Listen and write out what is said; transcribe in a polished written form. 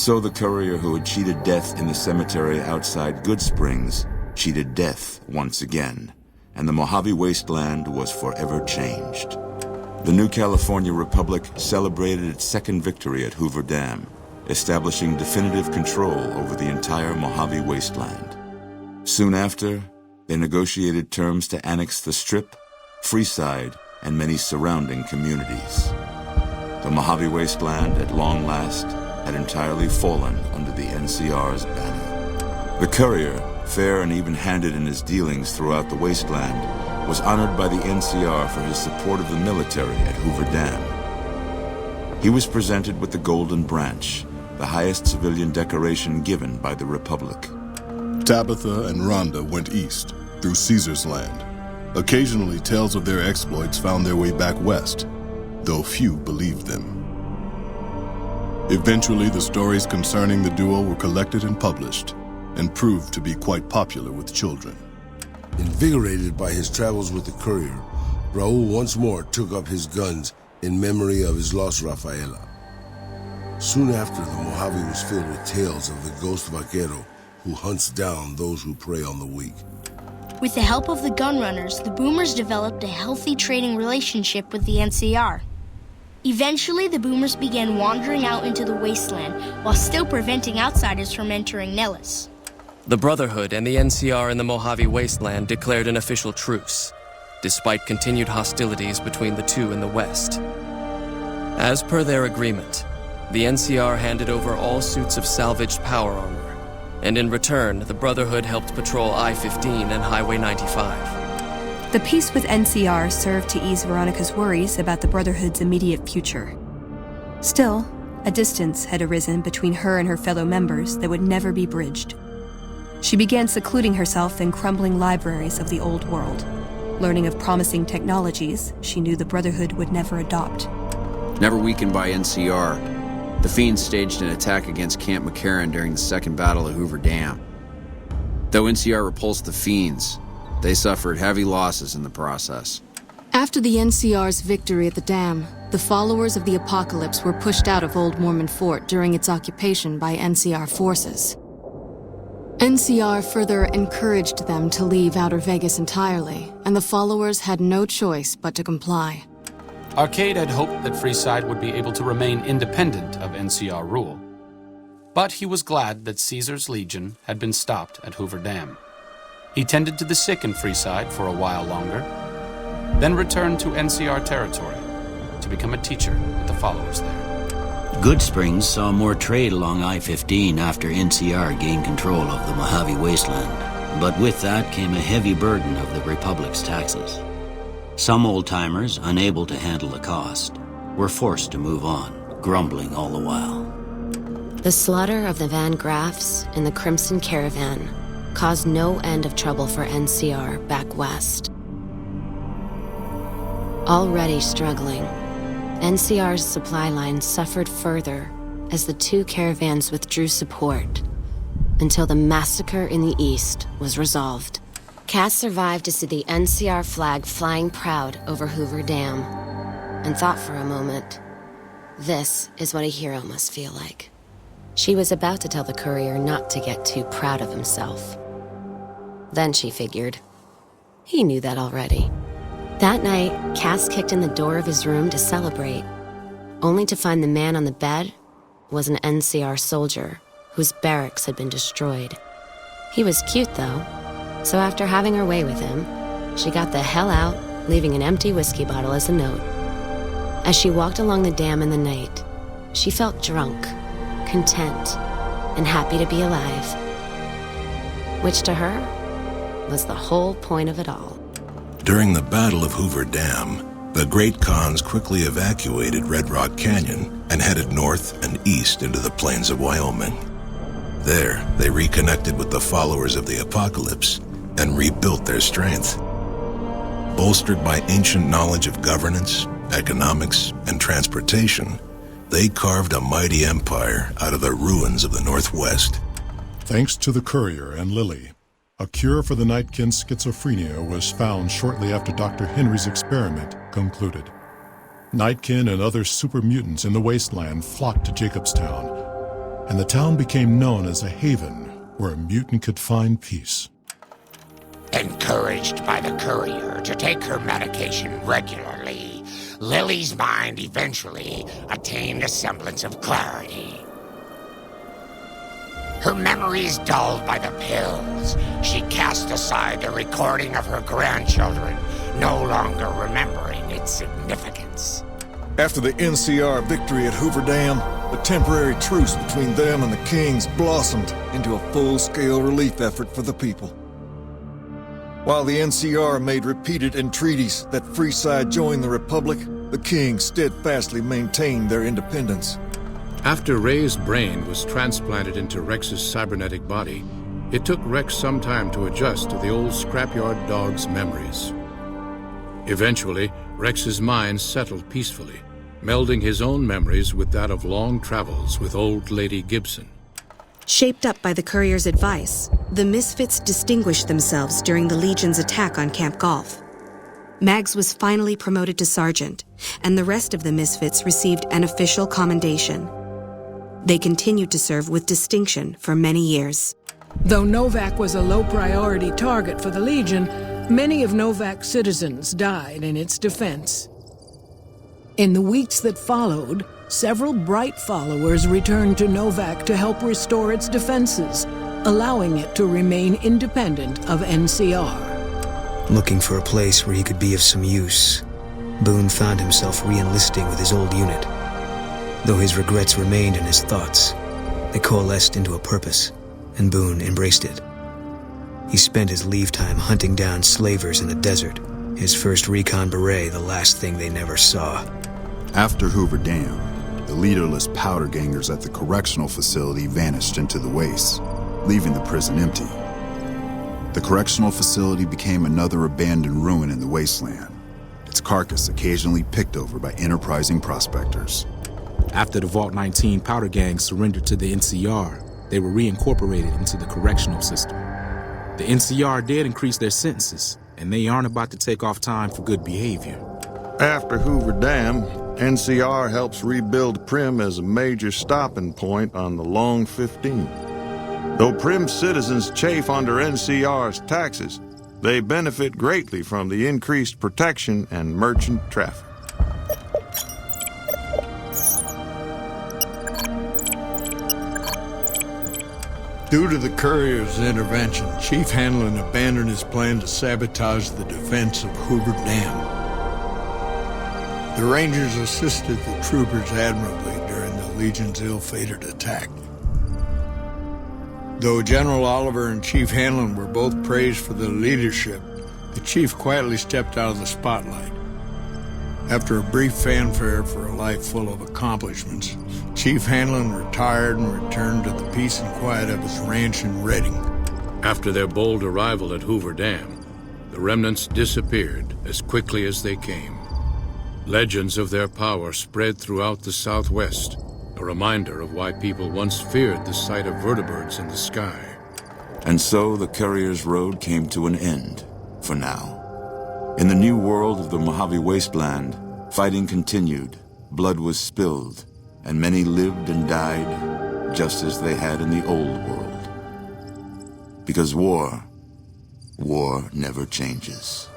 So the courier who had cheated death in the cemetery outside Good Springs cheated death once again, and the Mojave Wasteland was forever changed. The new California Republic celebrated its second victory at Hoover Dam, establishing definitive control over the entire Mojave Wasteland. Soon after, they negotiated terms to annex the Strip, Freeside, and many surrounding communities. The Mojave Wasteland, at long last, had entirely fallen under the NCR's banner. The courier, fair and even-handed in his dealings throughout the wasteland, was honored by the NCR for his support of the military at Hoover Dam. He was presented with the Golden Branch, the highest civilian decoration given by the Republic. Tabitha and Rhonda went east, through Caesar's Land. Occasionally, tales of their exploits found their way back west, though few believed them. Eventually, the stories concerning the duo were collected and published, and proved to be quite popular with children. Invigorated by his travels with the courier, Raul once more took up his guns in memory of his lost Rafaela. Soon after, the Mojave was filled with tales of the ghost vaquero who hunts down those who prey on the weak. With the help of the gunrunners, the Boomers developed a healthy trading relationship with the NCR. Eventually, the Boomers began wandering out into the wasteland while still preventing outsiders from entering Nellis. The Brotherhood and the NCR in the Mojave Wasteland declared an official truce, despite continued hostilities between the two in the west. As per their agreement, the NCR handed over all suits of salvaged power armor, and in return, the Brotherhood helped patrol I-15 and Highway 95. The peace with NCR served to ease Veronica's worries about the Brotherhood's immediate future. Still, a distance had arisen between her and her fellow members that would never be bridged. She began secluding herself in crumbling libraries of the old world, learning of promising technologies she knew the Brotherhood would never adopt. Never weakened by NCR, the Fiends staged an attack against Camp McCarran during the Second Battle of Hoover Dam. Though NCR repulsed the Fiends, they suffered heavy losses in the process. After the NCR's victory at the dam, the followers of the Apocalypse were pushed out of Old Mormon Fort during its occupation by NCR forces. NCR further encouraged them to leave Outer Vegas entirely, and the followers had no choice but to comply. Arcade had hoped that Freeside would be able to remain independent of NCR rule. But he was glad that Caesar's Legion had been stopped at Hoover Dam. He tended to the sick in Freeside for a while longer, then returned to NCR territory to become a teacher with the followers there. Good Springs saw more trade along I-15 after NCR gained control of the Mojave Wasteland, but with that came a heavy burden of the Republic's taxes. Some old-timers, unable to handle the cost, were forced to move on, grumbling all the while. The slaughter of the Van Graffs and the Crimson Caravan caused no end of trouble for NCR back west. Already struggling, NCR's supply lines suffered further as the two caravans withdrew support until the massacre in the east was resolved. Cass survived to see the NCR flag flying proud over Hoover Dam and thought for a moment, this is what a hero must feel like. She was about to tell the courier not to get too proud of himself. Then she figured, he knew that already. That night, Cass kicked in the door of his room to celebrate, only to find the man on the bed was an NCR soldier whose barracks had been destroyed. He was cute, though, so after having her way with him, she got the hell out, leaving an empty whiskey bottle as a note. As she walked along the dam in the night, she felt drunk, content, and happy to be alive, which to her was the whole point of it all. During the Battle of Hoover Dam, the Great Khans quickly evacuated Red Rock Canyon and headed north and east into the plains of Wyoming. There, they reconnected with the followers of the Apocalypse and rebuilt their strength. Bolstered by ancient knowledge of governance, economics, and transportation, they carved a mighty empire out of the ruins of the Northwest. Thanks to the courier and Lily, a cure for the Nightkin's schizophrenia was found shortly after Dr. Henry's experiment concluded. Nightkin and other super mutants in the wasteland flocked to Jacobstown, and the town became known as a haven where a mutant could find peace. Encouraged by the courier to take her medication regularly, Lily's mind eventually attained a semblance of clarity. Her memories dulled by the pills, she cast aside the recording of her grandchildren, no longer remembering its significance. After the NCR victory at Hoover Dam, the temporary truce between them and the Kings blossomed into a full-scale relief effort for the people. While the NCR made repeated entreaties that Freeside join the Republic, the Kings steadfastly maintained their independence. After Ray's brain was transplanted into Rex's cybernetic body, it took Rex some time to adjust to the old scrapyard dog's memories. Eventually, Rex's mind settled peacefully, melding his own memories with that of long travels with old Lady Gibson. Shaped up by the courier's advice, the Misfits distinguished themselves during the Legion's attack on Camp Golf. Mags was finally promoted to sergeant, and the rest of the Misfits received an official commendation. They continued to serve with distinction for many years. Though Novak was a low-priority target for the Legion, many of Novak's citizens died in its defense. In the weeks that followed, several bright followers returned to Novak to help restore its defenses, allowing it to remain independent of NCR. Looking for a place where he could be of some use, Boone found himself re-enlisting with his old unit. Though his regrets remained in his thoughts, they coalesced into a purpose, and Boone embraced it. He spent his leave time hunting down slavers in the desert, his first recon beret the last thing they never saw. After Hoover Dam, the leaderless powder gangers at the correctional facility vanished into the wastes, leaving the prison empty. The correctional facility became another abandoned ruin in the wasteland, its carcass occasionally picked over by enterprising prospectors. After the Vault 19 powder gang surrendered to the NCR, they were reincorporated into the correctional system. The NCR did increase their sentences, and they aren't about to take off time for good behavior. After Hoover Dam, NCR helps rebuild Prim as a major stopping point on the Long 15. Though Prim's citizens chafe under NCR's taxes, they benefit greatly from the increased protection and merchant traffic. Due to the courier's intervention, Chief Hanlon abandoned his plan to sabotage the defense of Hoover Dam. The Rangers assisted the troopers admirably during the Legion's ill-fated attack. Though General Oliver and Chief Hanlon were both praised for their leadership, the chief quietly stepped out of the spotlight. After a brief fanfare for a life full of accomplishments, Chief Hanlon retired and returned to the peace and quiet of his ranch in Redding. After their bold arrival at Hoover Dam, the remnants disappeared as quickly as they came. Legends of their power spread throughout the Southwest, a reminder of why people once feared the sight of vertibirds in the sky. And so the courier's road came to an end, for now. In the new world of the Mojave Wasteland, fighting continued, blood was spilled, and many lived and died just as they had in the old world. Because war never changes.